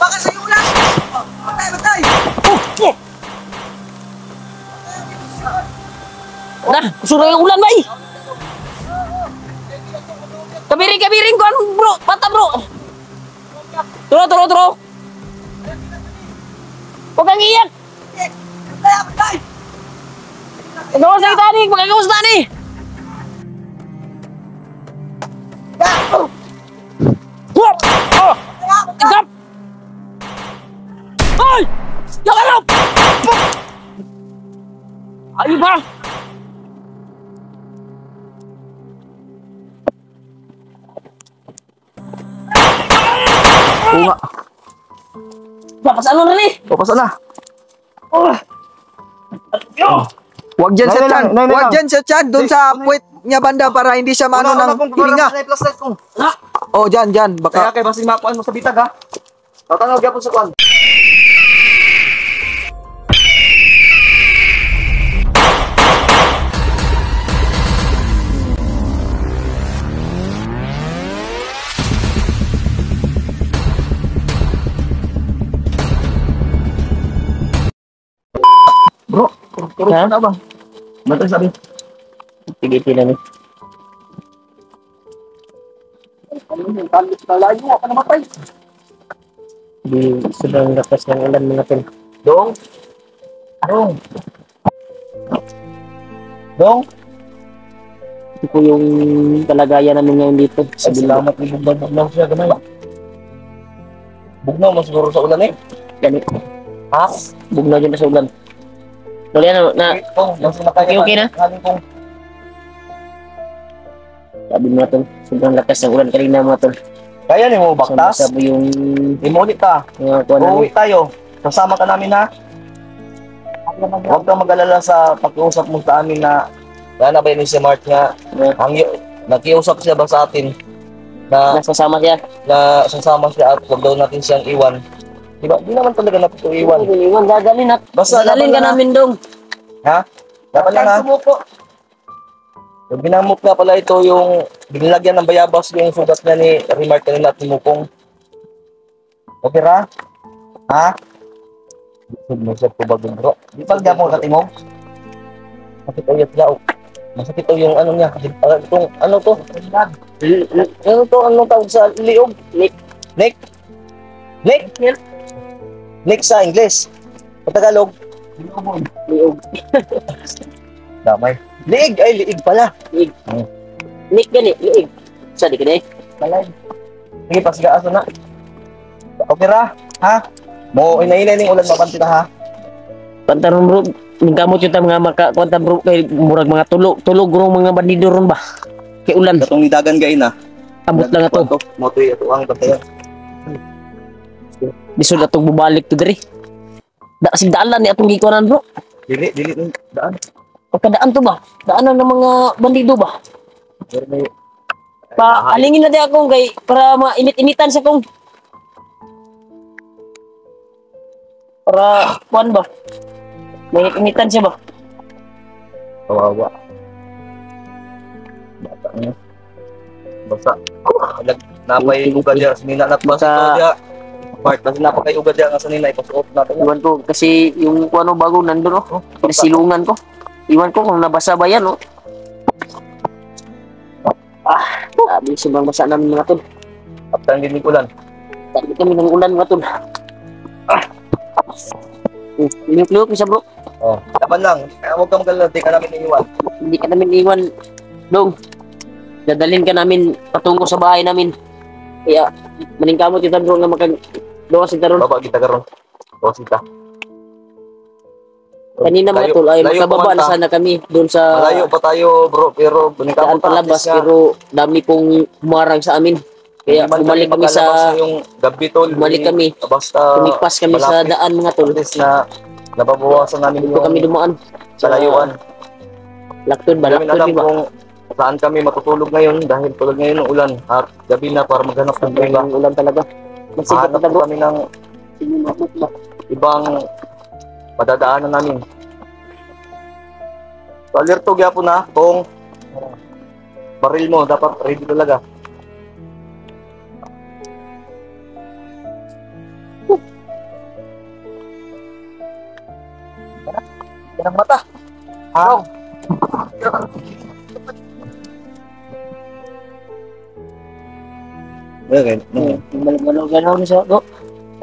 Baka sa'yo ulan! Batay, batay! Nah, suruh yung ulan ba eh? Kabiring ko bro, mata bro. Turo. Huwag kang iyak. Batay! Magawas na kita nih, magawas na nih. Huwag! Oh! Tigap! Ay! Jangan lup! Ayo bang! Oo nga. Papasan mo na rin. Papasan na. Huwag dyan Nay, sa nay, tiyan. nay, nay, Huwag nay. dyan sa tiyan. Doon sa puwet niya banda para hindi siya maano ng hininga. Flashlight kong. Oh, dyan. Kaya Baka. kay basing makuan mo sa bitag ha. Tatanaw gyapon sa kuan. Bro, puro Ha? na ba? Matay sabi. Tigitin na nih. Talit na layo ka namatay. Di sedang lakas ng ulan mga tol. Dong. Ito po yung kalagayan namin ngayon dito. Ay, salamat ni Bugnaw siya gamay. Bugnaw mas siguro sa ulan eh. Ganito. Ha? Bugnaw dyan na sa ulan. Tuloy na. Mas nakaya. Okay na? Haling kong Sabi mga tol, sobrang lakas ng ulan kanina mga tol. kaya ni mo baktas. Sabi yung Imulit ka. mga kuha namin. Uuwi tayo. Kasama ka namin ha. Huwag kang mag-alala sa pag-uusap mo sa amin na na ba yun si Mark nga nakiusap siya ba sa atin na Nasasama siya. sasama siya at huwag daw natin siyang iwan. Diba? Di naman talaga natin iwan. Iwan, dadalhin at Basta dadalhin ka laban lang, namin dong. Ha? Dapat lang ha. Yung binamot nga pala ito yung binilagyan ng bayabas yung sugat niya ni Remark kanina at Mukong. Okay ra? Ha? Masakit ko ba bro? Di pa mo katimog? Masakit ayat lao. Masakit yung ano niya. Itong ano to? Ano to? Anong tawag sa liog? Nick? Nick sa English. Sa Tagalog? Liog. Damay. Liig! Ay, liig pala. Nick gani, liig. Sa di ka na eh. Malay. Sige, pasigaasa na. Okay ra? Ha? Mo inainay ning ulan mabanti na ha? Pantaron bro, nagkamot yung mga makakwanta bro kay murag mga tulog rong mga bandido ron ba? Kay ulan. Katong nidagan gain na. Abot lang ato. Mo to ito ang batayan. Bisod atong bubalik to diri. Da sig daalan ni atong gikuanan bro. Dili ng daan. Pagkadaan to ba? Daanan ng mga bandido ba? Pero may Alingin natin akong kay para mainit-initan sa kong. Para kuan ba? Mainit-initan siya ba? kawawa. Bata niya. Basa. Napay ugad niya. Sinina na't basa niya. Mark, kasi napakay ugad niya nga sanina. Ipasuot natin. Iwan ko kasi yung kuano bago nandun oh. Pinasilungan ko. Iwan ko kung nabasa ba yan oh. Sabi sobrang basa namin mga tol. After ang dinig ulan. Sabi kami ng ulan mga tol. Liyok-liyok isa bro. Oh, laban lang. Huwag ka magalala. Di ka namin iniwan. Hindi ka namin iwan. Dong. Dadalhin ka namin patungo sa bahay namin. Kaya maningkamot kita bro nga makagawa si Taron. Baba kita karon. O sita. Kanina mga tol ay magkababa na sana kami doon sa Malayo pa tayo bro. Pero daan bunikapot palabas pero dami pong humarang sa amin. Kaya bumalik kami sa yung gabi tol. bumalik kami. Basta Tumipas kami sa malapit. daan mga tol. At least na nababawasan namin Dito kami dumaan sa layuan. Laktod ba? Hindi namin Laktod alam di ba? kung saan kami matutulog ngayon dahil tulog ngayon ng ulan at gabi na para maghanap ng iba. Ang ulan talaga. Magsigat Hanap na bro. kami ng ibang madadaanan namin. So, alerto gyapon na kung baril mo dapat ready talaga. Yan ang mata. Ah. Okay. Galaw-galaw na siya, bro.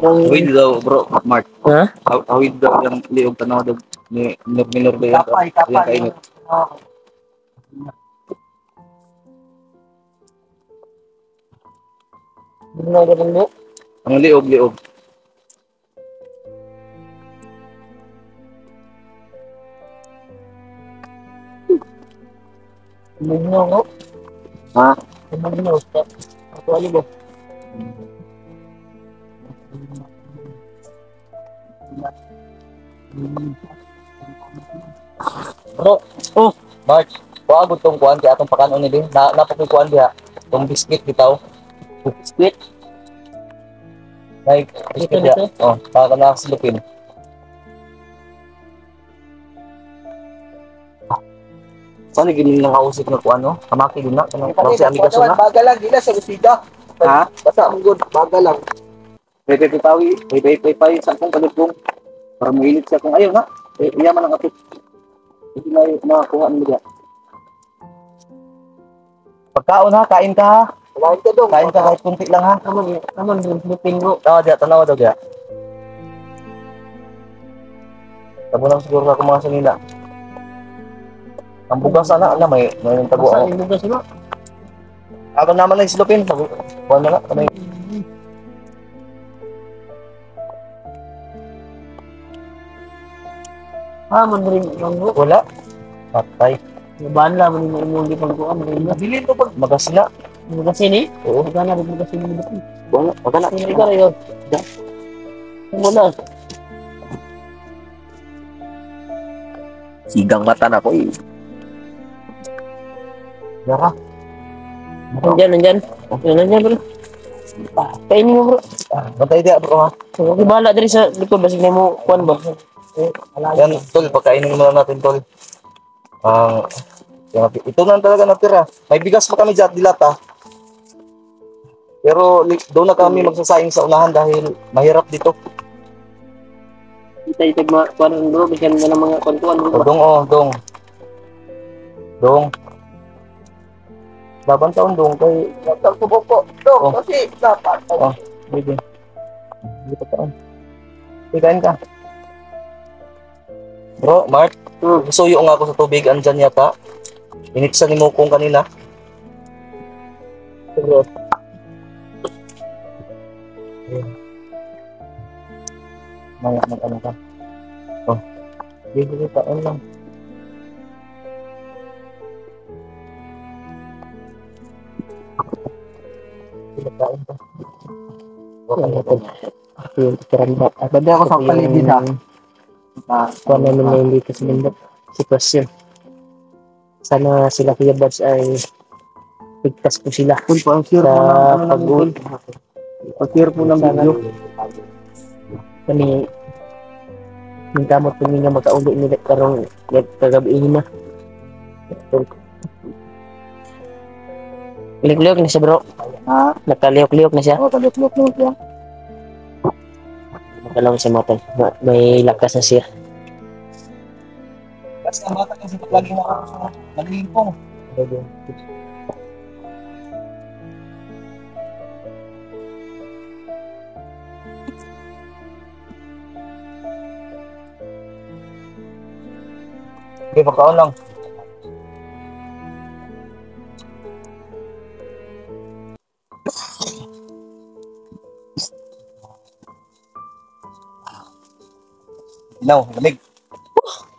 Parang, Hawid daw, bro, Mark. ha? Hawid daw yung liog tanaw daw ni minor ba yan? Kapay. Kainit. Galaw-galaw, bro. Ang liog. Galaw, bro. Ha? Galaw, bro. Ako, ano, bro? Bro, Mark, kuha tong kuan kaya atong pakanon ni din. Napakikuan diha. Tong biscuit bitaw. Squid. Like, biscuit diha. Oh, para na silupin. Saan ni gini nang kausik na kuan no? Kamaki din na kanang si amigas na. Baga lang, gila sa usida. Ha? Basta ang good, baga lang. Pwede tawi, pwede sa akong kalipong. Para mahilit siya kung ayaw na. Iya man ang apit. Hindi na yung makakuha mo diya. Pagkaon ha, kain ka ha. Kumain ka dong. Kain ka kahit kunti lang ha. Naman, lupin, bro. Tanawa diya. Tabo lang siguro sa mga sanila. Ang bugas sana, may tago Saan ako. yung bugas, bro? Ako naman lang silupin. Kuha na nga, kamay. Man rin, bro. Wala. Patay. Nabahan lang, man yung hindi pang kuha, man rin. Nabilin to pag magasina. Magasin, eh. Oo. Magana, magasin mo dito. Wala. Hindi ka rin, wala. Sigang mata na ko eh. Yara. Nandyan, bro. Kainin mo, bro. Bantay diya bro ha. Okay, bahala din sa likod, basig na mo, kuhan ba? Yan tol, pagkainin muna natin tol. Ito na talaga natira. May bigas pa kami dyan, dilata. Pero doon na kami magsasayang sa unahan dahil mahirap dito. Itay kuhan, bro, bigyan na ng mga kwantuan, bro. Dong. Laban taon dong kay Nagsubo po. Dong, Oh. kasi dapat. Bebe. Hindi pa taon. Kain ka. Bro, Mark, suyo nga ako sa tubig, andyan yata. Initsan ni Mukong kanina. Bro. Ano ka? Oh, bibili taon lang. Pinagkain ka. Yung karamba. Banda ako sa paligid ha. Kuha namin na hindi kasi nandang sitwasyon. Sana sila Kuya Buds ay ligtas po sila sa pag-uwi. Pag-share po ng video. Kani yung kamot po nga makauli nila karong kagabihin na. Liok-liok na siya, bro. Ha? Nakaliok-liok na siya. Oh, talok-lok mo siya. Makalaw siya matan. May lakas na siya. Kasi ang bata kasi lagi na ako sa naglilipong. Okay, pagkaon lang. Inaw, lamig.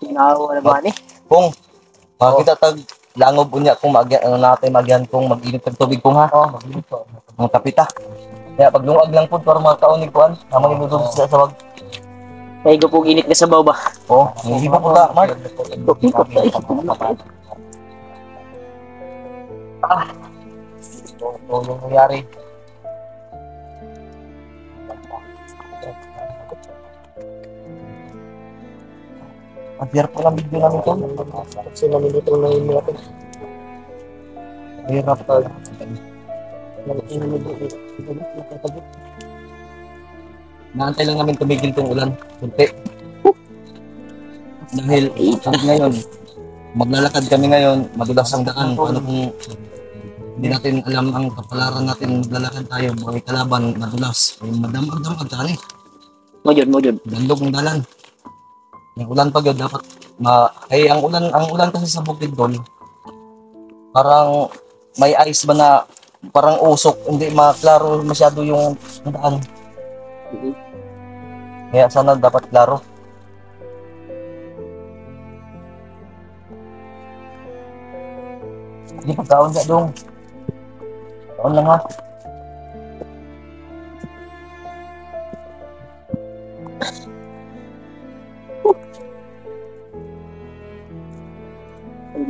Tinawa naman eh. Kung makita tag langob unya kung natin magyan kung mag-init ng tubig kung ha. Mag-init po. Ang kapita. Kaya pag lungag lang po para makaunig kuan, amang ibutog sa wag. May po ginit na sabaw ba? Oh, hindi pa po ta, Mark. Ikot tayo. Ito yung nangyari. Ang hirap po ng video namin ito. Kasi namin dito na yung mga ito. Hirap talaga. Naantay lang namin tumigil tong ulan. Kunti. Dahil tulad ngayon, maglalakad kami ngayon, madulas ang daan. Paano kung hindi natin alam ang kapalaran natin, maglalakad tayo, may kalaban, madulas. Ay, madamag-damag ka ni. Mo jud. Dandog ng dalan. Yung ulan pag yun, dapat ang ulan kasi sa bukid doon, parang may ice ba na parang usok, hindi maklaro masyado yung daan. Kaya sana dapat klaro. Hindi pagkaon ka dong. Kaon lang ha.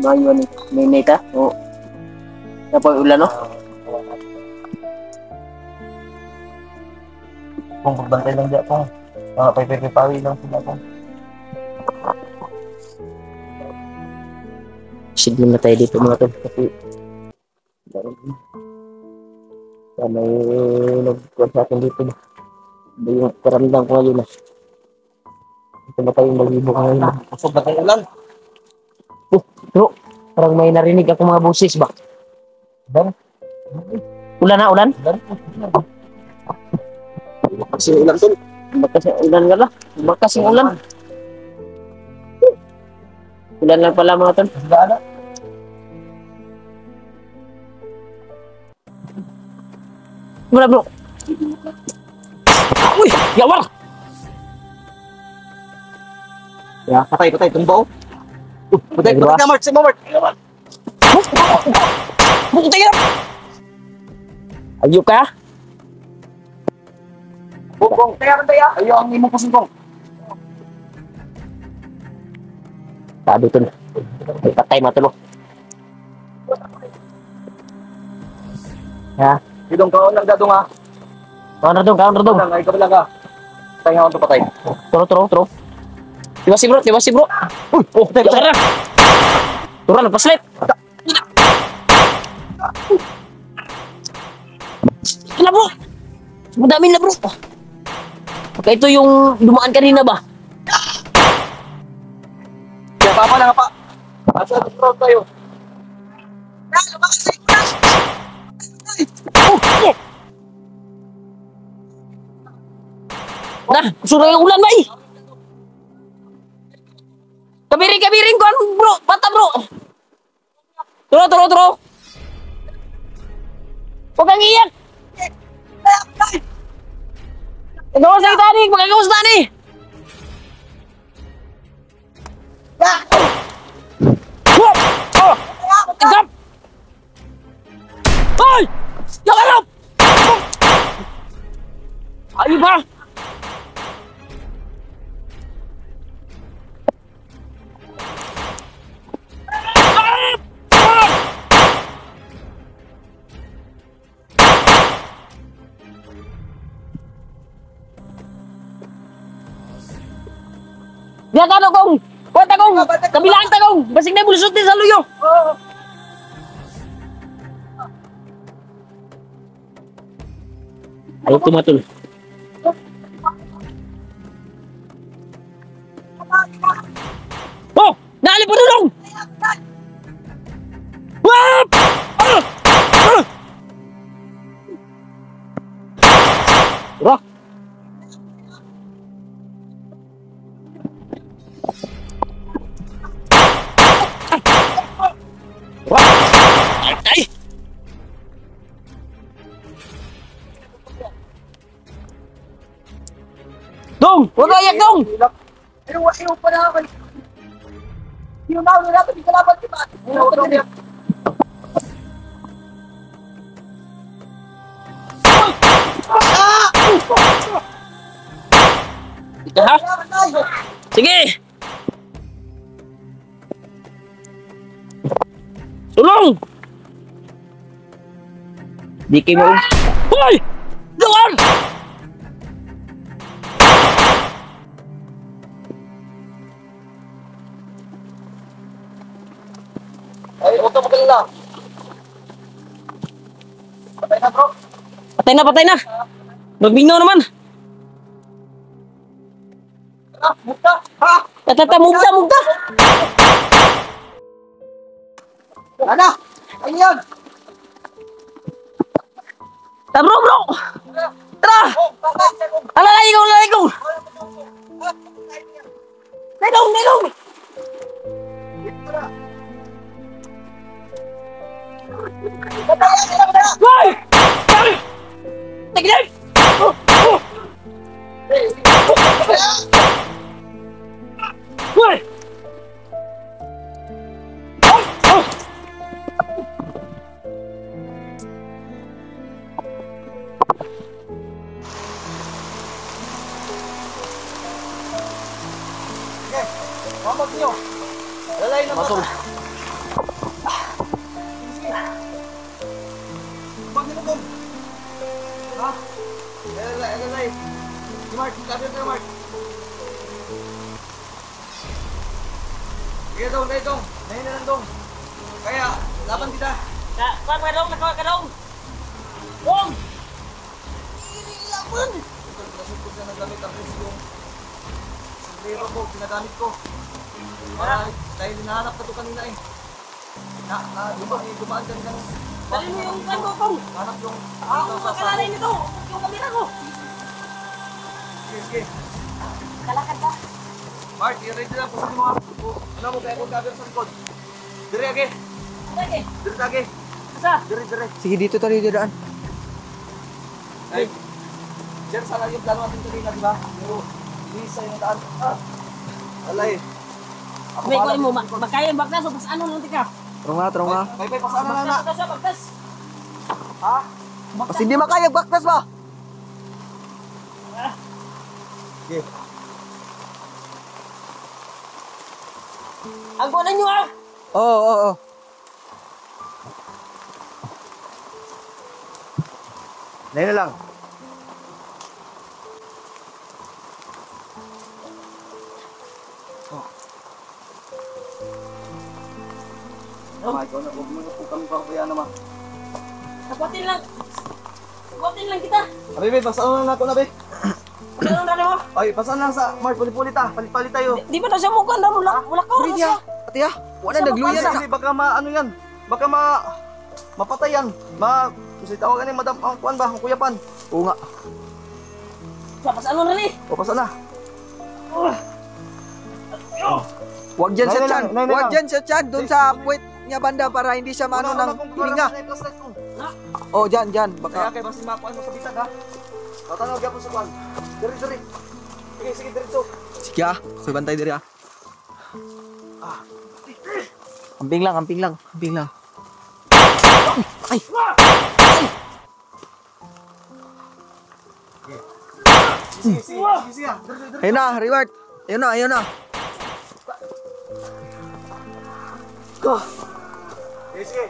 Mayo ni Ninita. O. Dapat ulan no? Kung pagbantay lang dyan kung paypawi lang sila kung. Sige na tayo dito mga tol. Kasi may nagkuhan sa akin dito ba? Ba yung karamdam ko ngayon na. Ito na tayong mag-ibok ngayon. Usog na tayo ulan. Bro, parang may narinig ako mga boses ba? Dan. Ulan na, ulan? Dan. Kasi ulan tol. Bakas ulan nga lang. Bakas yung ulan. Ulan lang pala mga tol. Gana. Wala bro. Uy, yawar! Ya, patay tumbo. Patay Diba? na Mark, si Mark. Bukti ka! Ayok ka? Bong, kaya. Ayo ang imo kusingkong. Sabi tol. May patay matulog. Ha? Idong kaon lang dadong ha. Kaon na dong. Lang ay kabila ka. Patay nga to patay. Turo. Tiwasi bro. Uy, patay na. Turun, paslit. Ito na bro. Madami na bro. Baka ito yung dumaan kanina ba? Kaya papa lang pa. Asa front tayo. Nah, suruh yung ulan ba eh? Kabiring ko bro, bata bro. Turo. Huwag kang iyak. Ikaw sa itanik, magkakawas na ni. Tigap! Hoy! Yang harap! Ayo ba? Dia ka kong! Kuwata kong! Kabilaan ta kong! Basig na bulusot din sa luyo! Ayaw tumatul. Oh! Dali po dulong! Wap! Roh! Ay! Dong! Huwag ayak, Dong! Ayaw pa na ako. Yung na natin yung kalaban kita. Ha? Sige! Sulong! Di kayo mo. Hoy! Doon! Ay, huwag ka magalala. Patay na bro. Patay na! Magbingnaw naman! Mugta! Ha? Mugta, mugta! Ano? Ano yun? Bro, bro! Tara! Alalay ko, alalay ko! Nailong, nailong! Hoy! Tignan! Hoy! Mamag niyo. Lalay na Masol. Bag niyo kung. Ha? Lalay. Si Mark, sabi ka Mark. Sige dong, dahil dong. Nahin na lang dong. Kaya, laban kita. Kuha ka dong, nakuha ka dong! Dong! Laban! Nasugod na nagamit ang yung sombrero ko, ginagamit ko. Dahil hinahanap ka to kanina eh. Dumaan ka ng Dali mo yung kanto, Tong! hanap yung Ako makalalay nito! Yung kamera ko! Sige. Kalakad ka! Mark, i-ready lang po sa mga ano mo kaya kung gagawin sa likod. Dire, age. Sige! Dire, age. Asa? Dire. Sige, dito tayo daan. Ay, diyan sana yung plano natin kanina, di ba? Pero, isa yung daan. Alay. Ako May bahala. kuha mo, makaya yung baktas o pas ano nanti ka? Trong nga. Bay, pasaan na na. Baktas, baktas! Ha? Kasi hindi makaya, baktas ba? Sige. Ang kuha nyo ah! Oo. Ngayon na lang. Ikaw na, huwag mo na po kami papabayaan naman. Sapatin lang! Sapatin lang kita! Abi, be, pasaan na ako na, be. Ano na mo? Ay, pasaan lang sa Mark, pulit-pulit ah. Palit-palit tayo. Di ba na siya mukha na wala ka Pwede ya. Ate ya. Wala nagluyan na. Kasi baka ano yan. Baka mapatay yan. Kasi tawagan ni Madam, kuan ba, ang kuyapan. Oo nga. Sa pas ano na ni? O, pasaan na. Huwag dyan sa Nay, tiyan. nay, nay, Huwag nay. dyan sa tiyan. Doon sa puwet niya banda para hindi siya maano ng hininga. Oh, dyan. Kaya Baka. kay basta makuan mo sa bitag ha. Tatanaw gyapon sa kuan. Diri. Sige, diretso. Sige ah. Ako'y bantay diri ah. Amping lang. Ay. Sige. Diri. Ayun na, reward. Ayun na. Sige.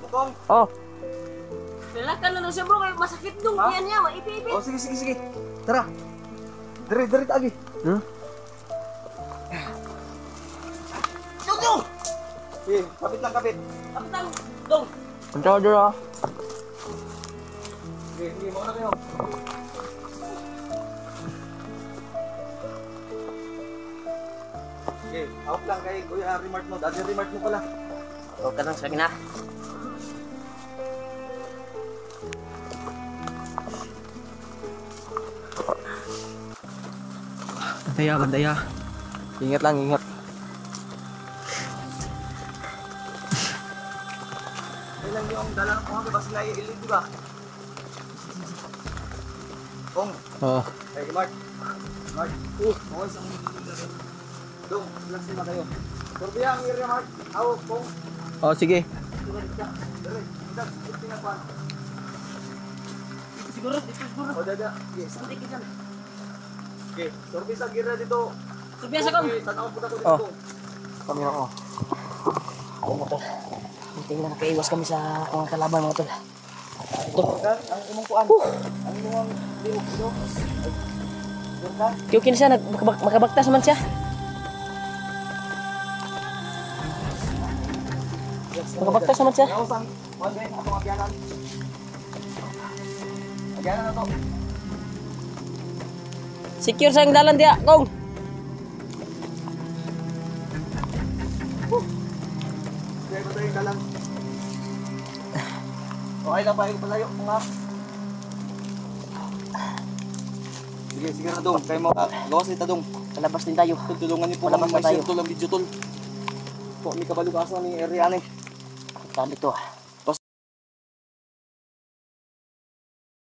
Mukong. Oh. Kailangan na siya bro, masakit dong. Ha? Yan niya, ipi-ipi. Oh, sige. Tara. Diri tagi. Huh? Sige, kapit lang. Kapitan, dong. Punta diri ah. Sige, mo na kayo. Sige, out lang kay Kuya Remark mo. Daddy Remark mo pala. Huwag ka nang sabi na. Bantay ah. Ingat lang. Kailan yung dalang ko ba sila iilid, di ba? Kong, Oh. kay Mark. Okay, sa mga ilid. Dong, relax na kayo. Sorbiya ang area, Mark. Aw, Kong. Oh, sige. Dere, idag, tinakuan. Siguro, siguro. O, dada. Yes. Santi kita. Okay, sorbi sa gira dito. Subiasa kong. Okay, tanaw po na ko Oh. dito. Kami ako. Oo mga tol. Tingnan nakaiwas kami sa mga kalaban mga tol. Ito. Ang imong kuan. Ang imong liog dito. Kiyukin siya, makabaktas man siya. Makabaktas naman siya. Ngayon sang, kuan ba yung atong agyanan? Agyanan na to. Secure sa yung dalan dia, Kong. Sige, patayin ka lang. Okay lang pa, palayo mga. Sige, sige na dong. Kayo mo, gawas ni Tadong. Palabas din tayo. Tulungan niyo po Palabas kami na tayo. may sirtol ang video tol. Po, may kabalukasan ng area ni. Sabi to.